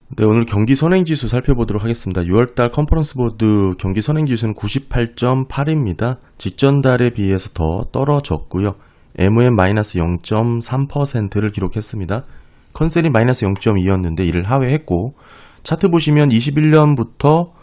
네, 오늘 경기 선행지수 살펴보도록 하겠습니다. 6월달 컨퍼런스 보드 경기 선행지수는 98.8입니다. 직전달에 비해서 더 떨어졌고요. MOM-0.3%를 기록했습니다. 컨셀이 -0.2였는데 이를 하회했고, 차트 보시면 21년부터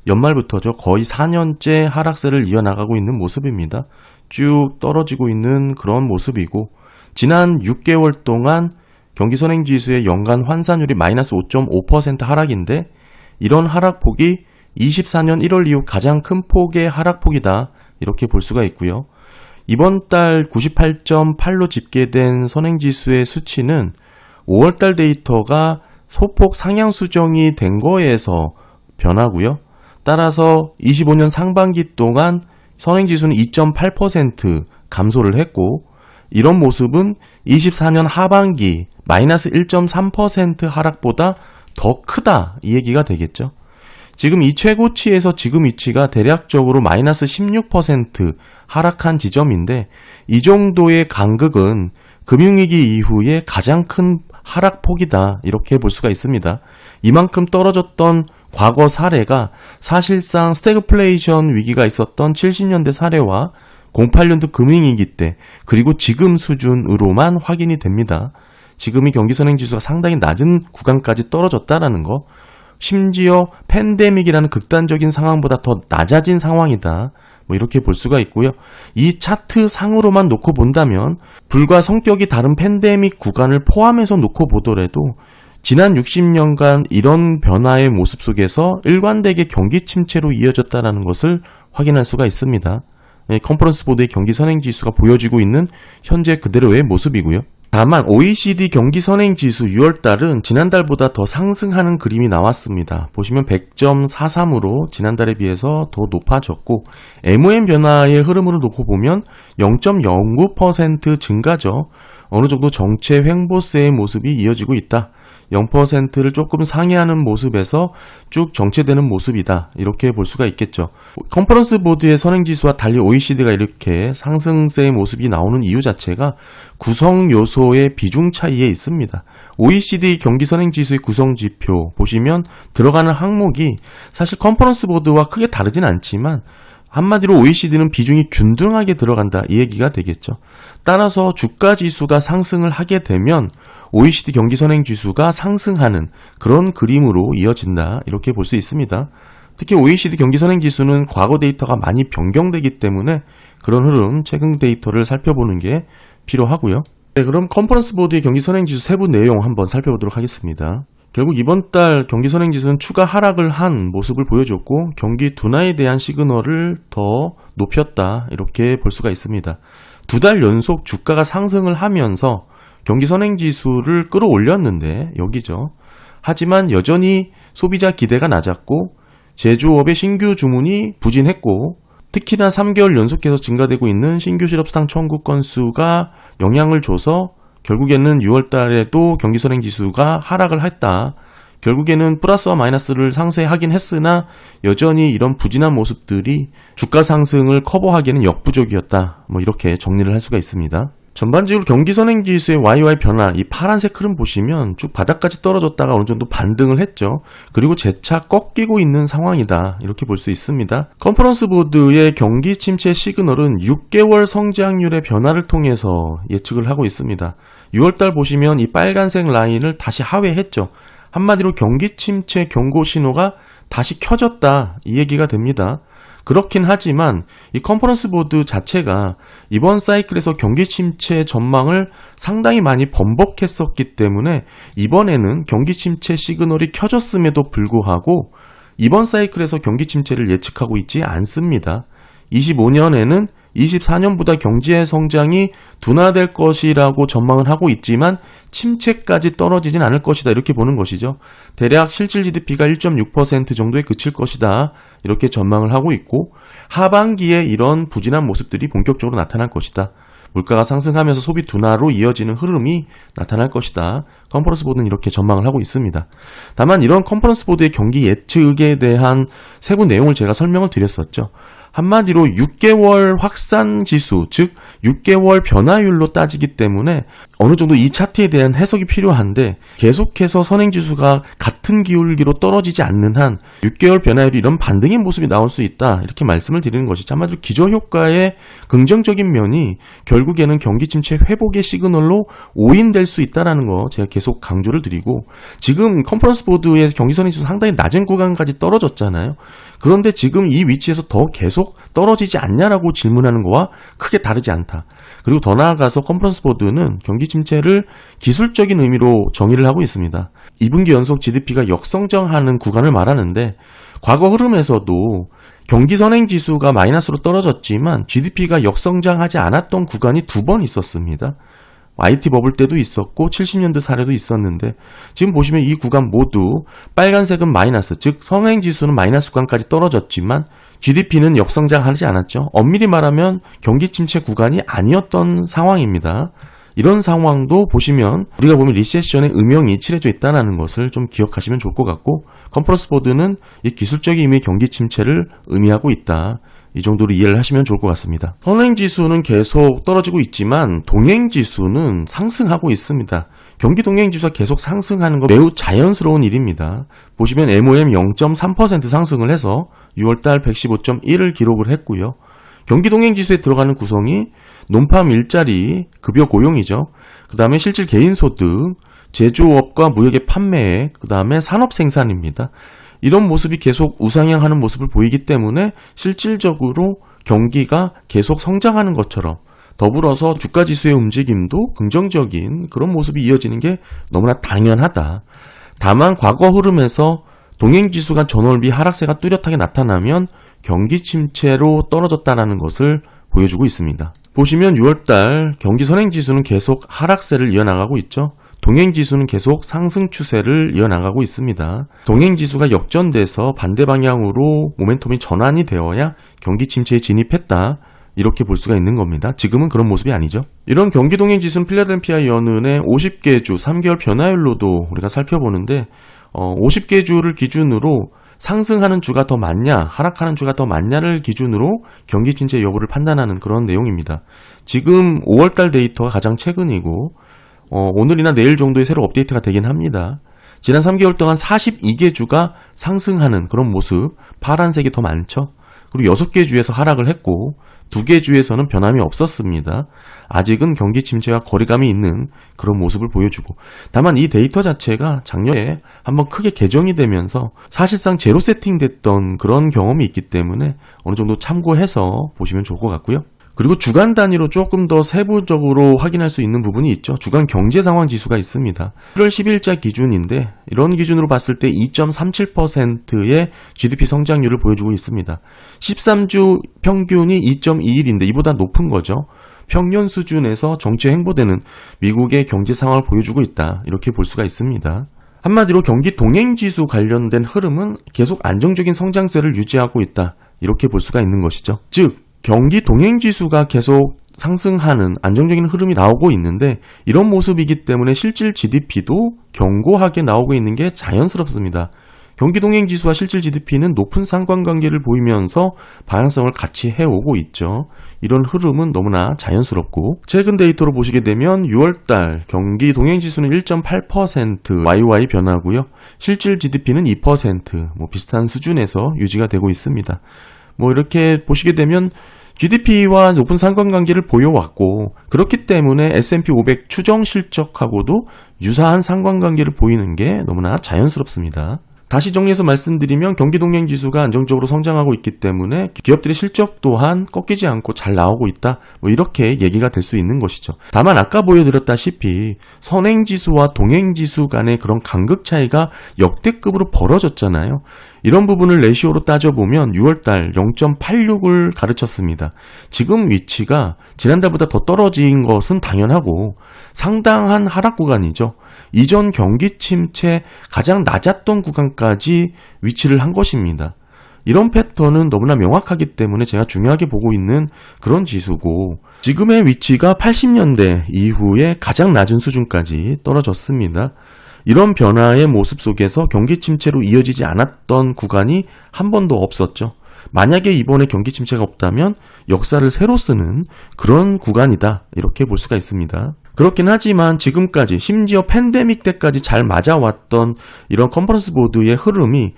연말부터죠. 거의 4년째 하락세를 이어나가고 있는 모습입니다. 쭉 떨어지고 있는 그런 모습이고, 지난 6개월 동안 경기 선행지수의 연간 환산율이 -5.5% 하락인데, 이런 하락폭이 24년 1월 이후 가장 큰 폭의 하락폭이다, 이렇게 볼 수가 있고요. 이번 달 98.8로 집계된 선행지수의 수치는 5월달 데이터가 소폭 상향 수정이 된 거에서 변하고요. 따라서 25년 상반기 동안 선행지수는 2.8% 감소를 했고, 이런 모습은 24년 하반기 -1.3% 하락보다 더 크다, 이 얘기가 되겠죠. 지금 이 최고치에서 지금 위치가 대략적으로 -16% 하락한 지점인데, 이 정도의 간극은 금융위기 이후에 가장 큰 하락폭이다, 이렇게 볼 수가 있습니다. 이만큼 떨어졌던 과거 사례가 사실상 스태그플레이션 위기가 있었던 70년대 사례와 08년도 금융위기 때, 그리고 지금 수준으로만 확인이 됩니다. 지금이 경기 선행지수가 상당히 낮은 구간까지 떨어졌다라는 거, 심지어 팬데믹이라는 극단적인 상황보다 더 낮아진 상황이다, 이렇게 볼 수가 있고요. 이 차트 상으로만 놓고 본다면 불과 성격이 다른 팬데믹 구간을 포함해서 놓고 보더라도 지난 60년간 이런 변화의 모습 속에서 일관되게 경기 침체로 이어졌다는 것을 확인할 수가 있습니다. 컨퍼런스 보드의 경기 선행지수가 보여지고 있는 현재 그대로의 모습이고요. 다만 OECD 경기 선행지수 6월달은 지난달보다 더 상승하는 그림이 나왔습니다. 보시면 100.43으로 지난달에 비해서 더 높아졌고, MOM 변화의 흐름으로 놓고 보면 0.09% 증가죠. 어느 정도 정체 횡보세의 모습이 이어지고 있다. 0%를 조금 상회하는 모습에서 쭉 정체되는 모습이다, 이렇게 볼 수가 있겠죠. 컨퍼런스 보드의 선행지수와 달리 OECD가 이렇게 상승세의 모습이 나오는 이유 자체가 구성 요소의 비중 차이에 있습니다. OECD 경기 선행지수의 구성지표 보시면 들어가는 항목이 사실 컨퍼런스 보드와 크게 다르진 않지만, 한마디로 OECD는 비중이 균등하게 들어간다, 이 얘기가 되겠죠. 따라서 주가지수가 상승을 하게 되면 OECD 경기 선행지수가 상승하는 그런 그림으로 이어진다, 이렇게 볼 수 있습니다. 특히 OECD 경기 선행지수는 과거 데이터가 많이 변경되기 때문에 그런 흐름, 최근 데이터를 살펴보는 게 필요하고요. 네, 그럼 컨퍼런스 보드의 경기 선행지수 세부 내용 한번 살펴보도록 하겠습니다. 결국 이번 달 경기 선행지수는 추가 하락을 한 모습을 보여줬고, 경기 둔화에 대한 시그널을 더 높였다, 이렇게 볼 수가 있습니다. 2달 연속 주가가 상승을 하면서 경기 선행지수를 끌어올렸는데 여기죠. 하지만 여전히 소비자 기대가 낮았고, 제조업의 신규 주문이 부진했고, 특히나 3개월 연속해서 증가되고 있는 신규 실업수당 청구 건수가 영향을 줘서 결국에는 6월 달에도 경기 선행지수가 하락을 했다. 결국에는 플러스와 마이너스를 상쇄하긴 했으나 여전히 이런 부진한 모습들이 주가 상승을 커버하기에는 역부족이었다, 이렇게 정리를 할 수가 있습니다. 전반적으로 경기 선행지수의 YY 변화, 이 파란색 흐름 보시면 쭉 바닥까지 떨어졌다가 어느 정도 반등을 했죠. 그리고 재차 꺾이고 있는 상황이다, 이렇게 볼 수 있습니다. 컨퍼런스 보드의 경기 침체 시그널은 6개월 성장률의 변화를 통해서 예측을 하고 있습니다. 6월달 보시면 이 빨간색 라인을 다시 하회했죠. 한마디로 경기 침체 경고 신호가 다시 켜졌다, 이 얘기가 됩니다. 그렇긴 하지만 이 컨퍼런스 보드 자체가 이번 사이클에서 경기 침체 전망을 상당히 많이 번복했었기 때문에 이번에는 경기 침체 시그널이 켜졌음에도 불구하고 이번 사이클에서 경기 침체를 예측하고 있지 않습니다. 25년에는 24년보다 경제 성장이 둔화될 것이라고 전망을 하고 있지만 침체까지 떨어지진 않을 것이다, 이렇게 보는 것이죠. 대략 실질 GDP가 1.6% 정도에 그칠 것이다, 이렇게 전망을 하고 있고, 하반기에 이런 부진한 모습들이 본격적으로 나타날 것이다. 물가가 상승하면서 소비 둔화로 이어지는 흐름이 나타날 것이다. 컨퍼런스 보드는 이렇게 전망을 하고 있습니다. 다만 이런 컨퍼런스 보드의 경기 예측에 대한 세부 내용을 제가 설명을 드렸었죠. 한마디로 6개월 확산 지수, 즉 6개월 변화율로 따지기 때문에 어느 정도 이 차트에 대한 해석이 필요한데 계속해서 선행지수가 같은 기울기로 떨어지지 않는 한 6개월 변화율이 이런 반등의 모습이 나올 수 있다. 이렇게 말씀을 드리는 것이죠. 한마디로 기저효과의 긍정적인 면이 결국에는 경기 침체 회복의 시그널로 오인될 수 있다는 거 제가 계속 강조를 드리고 지금 컨퍼런스 보드의 경기 선행지수 상당히 낮은 구간까지 떨어졌잖아요. 그런데 지금 이 위치에서 더 계속 떨어지지 않냐라고 질문하는 거와 크게 다르지 않다. 그리고 더 나아가서 컨퍼런스 보드는 경기 침체를 기술적인 의미로 정의를 하고 있습니다. 2분기 연속 GDP가 역성장하는 구간을 말하는데 과거 흐름에서도 경기 선행 지수가 마이너스로 떨어졌지만 GDP가 역성장하지 않았던 구간이 2번 있었습니다. IT 버블 때도 있었고 70년대 사례도 있었는데 지금 보시면 이 구간 모두 빨간색은 마이너스, 즉 선행지수는 마이너스 구간까지 떨어졌지만 GDP는 역성장하지 않았죠. 엄밀히 말하면 경기 침체 구간이 아니었던 상황입니다. 이런 상황도 보시면 우리가 보면 리세션의 음영이 칠해져 있다는 것을 좀 기억하시면 좋을 것 같고 컨퍼런스 보드는 이 기술적인 의미의 경기 침체를 의미하고 있다. 이 정도로 이해를 하시면 좋을 것 같습니다. 선행지수는 계속 떨어지고 있지만 동행지수는 상승하고 있습니다. 경기 동행지수가 계속 상승하는 건 매우 자연스러운 일입니다. 보시면 MOM 0.3% 상승을 해서 6월달 115.1을 기록을 했고요. 경기 동행지수에 들어가는 구성이 논팜 일자리, 급여 고용이죠. 그 다음에 실질 개인소득, 제조업과 무역의 판매, 그 다음에 산업 생산입니다. 이런 모습이 계속 우상향하는 모습을 보이기 때문에 실질적으로 경기가 계속 성장하는 것처럼 더불어서 주가지수의 움직임도 긍정적인 그런 모습이 이어지는 게 너무나 당연하다. 다만 과거 흐름에서 동행지수가 전월비 하락세가 뚜렷하게 나타나면 경기 침체로 떨어졌다는 것을 보여주고 있습니다. 보시면 6월달 경기 선행지수는 계속 하락세를 이어나가고 있죠. 동행지수는 계속 상승 추세를 이어나가고 있습니다. 동행지수가 역전돼서 반대 방향으로 모멘텀이 전환이 되어야 경기 침체에 진입했다. 이렇게 볼 수가 있는 겁니다. 지금은 그런 모습이 아니죠. 이런 경기 동행지수는 필라델피아 연은의 50개 주 3개월 변화율로도 우리가 살펴보는데 50개 주를 기준으로 상승하는 주가 더 많냐, 하락하는 주가 더 많냐를 기준으로 경기 침체 여부를 판단하는 그런 내용입니다. 지금 5월달 데이터가 가장 최근이고 오늘이나 내일 정도에 새로 업데이트가 되긴 합니다. 지난 3개월 동안 42개 주가 상승하는 그런 모습, 파란색이 더 많죠. 그리고 6개 주에서 하락을 했고 2개 주에서는 변함이 없었습니다. 아직은 경기 침체와 거리감이 있는 그런 모습을 보여주고 다만 이 데이터 자체가 작년에 한번 크게 개정이 되면서 사실상 제로 세팅됐던 그런 경험이 있기 때문에 어느 정도 참고해서 보시면 좋을 것 같고요. 그리고 주간 단위로 조금 더 세부적으로 확인할 수 있는 부분이 있죠. 주간 경제 상황 지수가 있습니다. 1월 10일자 기준인데 이런 기준으로 봤을 때 2.37%의 GDP 성장률을 보여주고 있습니다. 13주 평균이 2.21인데 이보다 높은 거죠. 평년 수준에서 정체 횡보되는 미국의 경제 상황을 보여주고 있다. 이렇게 볼 수가 있습니다. 한마디로 경기 동행지수 관련된 흐름은 계속 안정적인 성장세를 유지하고 있다. 이렇게 볼 수가 있는 것이죠. 즉 경기 동행지수가 계속 상승하는 안정적인 흐름이 나오고 있는데 이런 모습이기 때문에 실질 GDP도 견고하게 나오고 있는 게 자연스럽습니다. 경기 동행지수와 실질 GDP는 높은 상관관계를 보이면서 방향성을 같이 해오고 있죠. 이런 흐름은 너무나 자연스럽고 최근 데이터로 보시게 되면 6월달 경기 동행지수는 1.8% YY 변화고요. 실질 GDP는 2% 비슷한 수준에서 유지가 되고 있습니다. 이렇게 보시게 되면 GDP와 높은 상관관계를 보여왔고 그렇기 때문에 S&P 500 추정 실적하고도 유사한 상관관계를 보이는 게 너무나 자연스럽습니다. 다시 정리해서 말씀드리면 경기 동행지수가 안정적으로 성장하고 있기 때문에 기업들의 실적 또한 꺾이지 않고 잘 나오고 있다. 이렇게 얘기가 될 수 있는 것이죠. 다만 아까 보여드렸다시피 선행지수와 동행지수 간의 그런 간극 차이가 역대급으로 벌어졌잖아요. 이런 부분을 레시오로 따져보면 6월달 0.86을 가르쳤습니다. 지금 위치가 지난달보다 더 떨어진 것은 당연하고 상당한 하락 구간이죠. 이전 경기 침체 가장 낮았던 구간까지 위치를 한 것입니다. 이런 패턴은 너무나 명확하기 때문에 제가 중요하게 보고 있는 그런 지수고 지금의 위치가 80년대 이후에 가장 낮은 수준까지 떨어졌습니다. 이런 변화의 모습 속에서 경기 침체로 이어지지 않았던 구간이 한 번도 없었죠. 만약에 이번에 경기 침체가 없다면 역사를 새로 쓰는 그런 구간이다, 이렇게 볼 수가 있습니다. 그렇긴 하지만 지금까지 심지어 팬데믹 때까지 잘 맞아왔던 이런 컨퍼런스 보드의 흐름이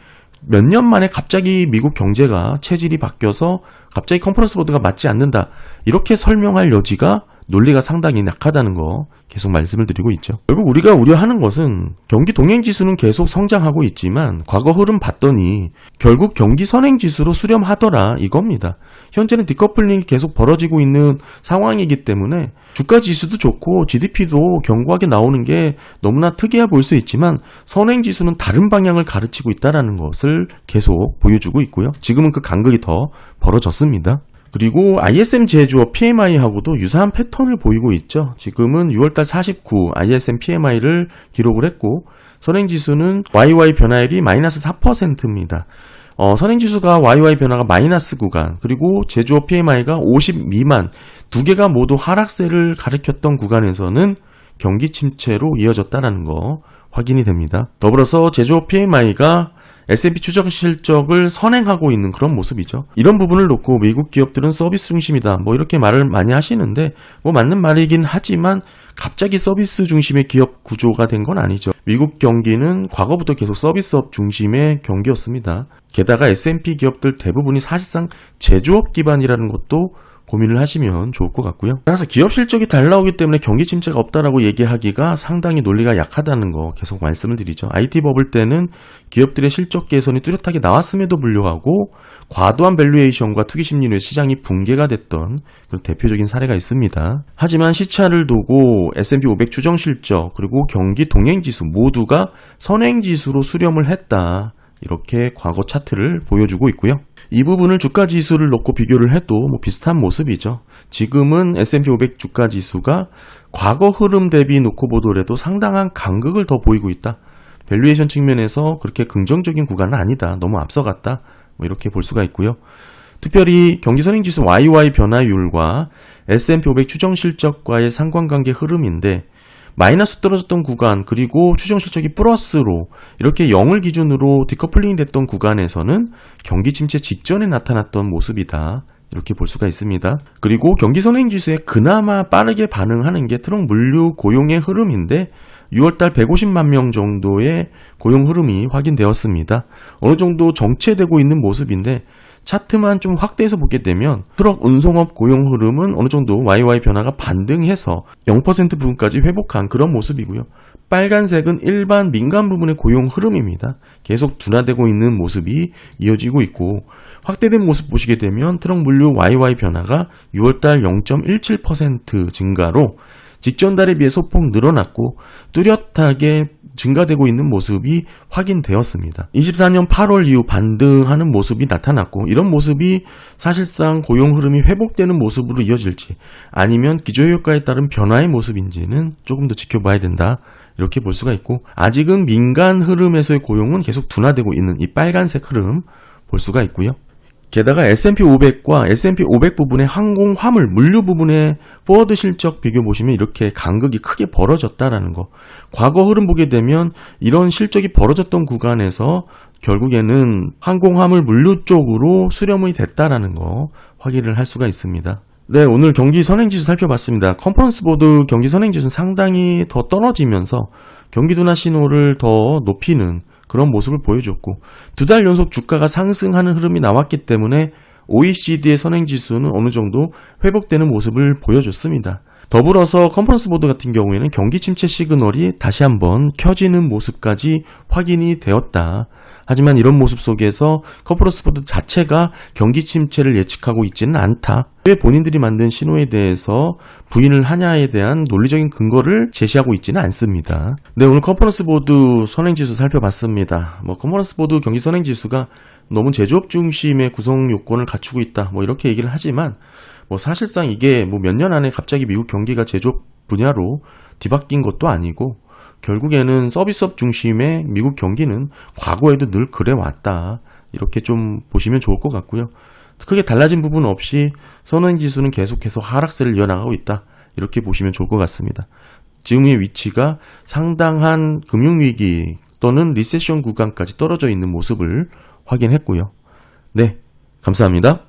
몇 년 만에 갑자기 미국 경제가 체질이 바뀌어서 갑자기 컨퍼런스 보드가 맞지 않는다, 이렇게 설명할 여지가, 논리가 상당히 약하다는 거 계속 말씀을 드리고 있죠. 결국 우리가 우려하는 것은 경기 동행지수는 계속 성장하고 있지만 과거 흐름 봤더니 결국 경기 선행지수로 수렴하더라, 이겁니다. 현재는 디커플링이 계속 벌어지고 있는 상황이기 때문에 주가지수도 좋고 GDP도 견고하게 나오는 게 너무나 특이해 보일 수 있지만 선행지수는 다른 방향을 가르치고 있다는 것을 계속 보여주고 있고요. 지금은 그 간극이 더 벌어졌습니다. 그리고 ISM 제조업 PMI하고도 유사한 패턴을 보이고 있죠. 지금은 6월달 49 ISM PMI를 기록을 했고 선행지수는 YY 변화율이 마이너스 4%입니다. 선행지수가 YY 변화가 마이너스 구간, 그리고 제조업 PMI가 50 미만, 두 개가 모두 하락세를 가리켰던 구간에서는 경기 침체로 이어졌다는 거 확인이 됩니다. 더불어서 제조업 PMI가 S&P 추정 실적을 선행하고 있는 그런 모습이죠. 이런 부분을 놓고 미국 기업들은 서비스 중심이다, 뭐 이렇게 말을 많이 하시는데 뭐 맞는 말이긴 하지만 갑자기 서비스 중심의 기업 구조가 된 건 아니죠. 미국 경기는 과거부터 계속 서비스업 중심의 경기였습니다. 게다가 S&P 기업들 대부분이 사실상 제조업 기반이라는 것도 고민을 하시면 좋을 것 같고요. 따라서 기업 실적이 잘 나오기 때문에 경기 침체가 없다라고 얘기하기가 상당히 논리가 약하다는 거 계속 말씀을 드리죠. IT 버블 때는 기업들의 실적 개선이 뚜렷하게 나왔음에도 불구하고 과도한 밸류에이션과 투기 심리로 시장이 붕괴가 됐던 그런 대표적인 사례가 있습니다. 하지만 시차를 두고 S&P 500 추정 실적 그리고 경기 동행지수 모두가 선행지수로 수렴을 했다, 이렇게 과거 차트를 보여주고 있고요. 이 부분을 주가지수를 놓고 비교를 해도 뭐 비슷한 모습이죠. 지금은 S&P 500 주가지수가 과거 흐름 대비 놓고 보더라도 상당한 간극을 더 보이고 있다. 밸류에이션 측면에서 그렇게 긍정적인 구간은 아니다, 너무 앞서갔다, 뭐 이렇게 볼 수가 있고요. 특별히 경기선행지수 YY 변화율과 S&P 500 추정 실적과의 상관관계 흐름인데 마이너스 떨어졌던 구간, 그리고 추정 실적이 플러스로 이렇게 0을 기준으로 디커플링이 됐던 구간에서는 경기 침체 직전에 나타났던 모습이다, 이렇게 볼 수가 있습니다. 그리고 경기 선행지수에 그나마 빠르게 반응하는 게 트럭 물류 고용의 흐름인데 6월달 150만 명 정도의 고용 흐름이 확인되었습니다. 어느 정도 정체되고 있는 모습인데 차트만 좀 확대해서 보게 되면 트럭 운송업 고용 흐름은 어느 정도 YY 변화가 반등해서 0% 부분까지 회복한 그런 모습이고요. 빨간색은 일반 민간 부분의 고용 흐름입니다. 계속 둔화되고 있는 모습이 이어지고 있고, 확대된 모습 보시게 되면 트럭 물류 YY 변화가 6월달 0.17% 증가로 직전 달에 비해 소폭 늘어났고 뚜렷하게 증가되고 있는 모습이 확인되었습니다. 24년 8월 이후 반등하는 모습이 나타났고, 이런 모습이 사실상 고용 흐름이 회복되는 모습으로 이어질지 아니면 기저효과에 따른 변화의 모습인지는 조금 더 지켜봐야 된다, 이렇게 볼 수가 있고, 아직은 민간 흐름에서의 고용은 계속 둔화되고 있는 이 빨간색 흐름 볼 수가 있고요. 게다가 S&P 500과 S&P 500 부분의 항공, 화물, 물류 부분의 포워드 실적 비교 보시면 이렇게 간극이 크게 벌어졌다라는 거. 과거 흐름 보게 되면 이런 실적이 벌어졌던 구간에서 결국에는 항공, 화물, 물류 쪽으로 수렴이 됐다라는 거 확인을 할 수가 있습니다. 네, 오늘 경기 선행지수 살펴봤습니다. 컨퍼런스 보드 경기 선행지수는 상당히 더 떨어지면서 경기 둔화 신호를 더 높이는 그런 모습을 보여줬고, 두 달 연속 주가가 상승하는 흐름이 나왔기 때문에 OECD의 선행지수는 어느 정도 회복되는 모습을 보여줬습니다. 더불어서 컨퍼런스 보드 같은 경우에는 경기 침체 시그널이 다시 한번 켜지는 모습까지 확인이 되었다. 하지만 이런 모습 속에서 컨퍼런스 보드 자체가 경기 침체를 예측하고 있지는 않다. 왜 본인들이 만든 신호에 대해서 부인을 하냐에 대한 논리적인 근거를 제시하고 있지는 않습니다. 네, 오늘 컨퍼런스 보드 선행지수 살펴봤습니다. 컨퍼런스 보드 경기 선행지수가 너무 제조업 중심의 구성 요건을 갖추고 있다, 이렇게 얘기를 하지만 사실상 이게 몇 년 안에 갑자기 미국 경기가 제조업 분야로 뒤바뀐 것도 아니고, 결국에는 서비스업 중심의 미국 경기는 과거에도 늘 그래왔다, 이렇게 좀 보시면 좋을 것 같고요. 크게 달라진 부분 없이 선행지수는 계속해서 하락세를 이어나가고 있다, 이렇게 보시면 좋을 것 같습니다. 지금의 위치가 상당한 금융위기 또는 리세션 구간까지 떨어져 있는 모습을 확인했고요. 네, 감사합니다.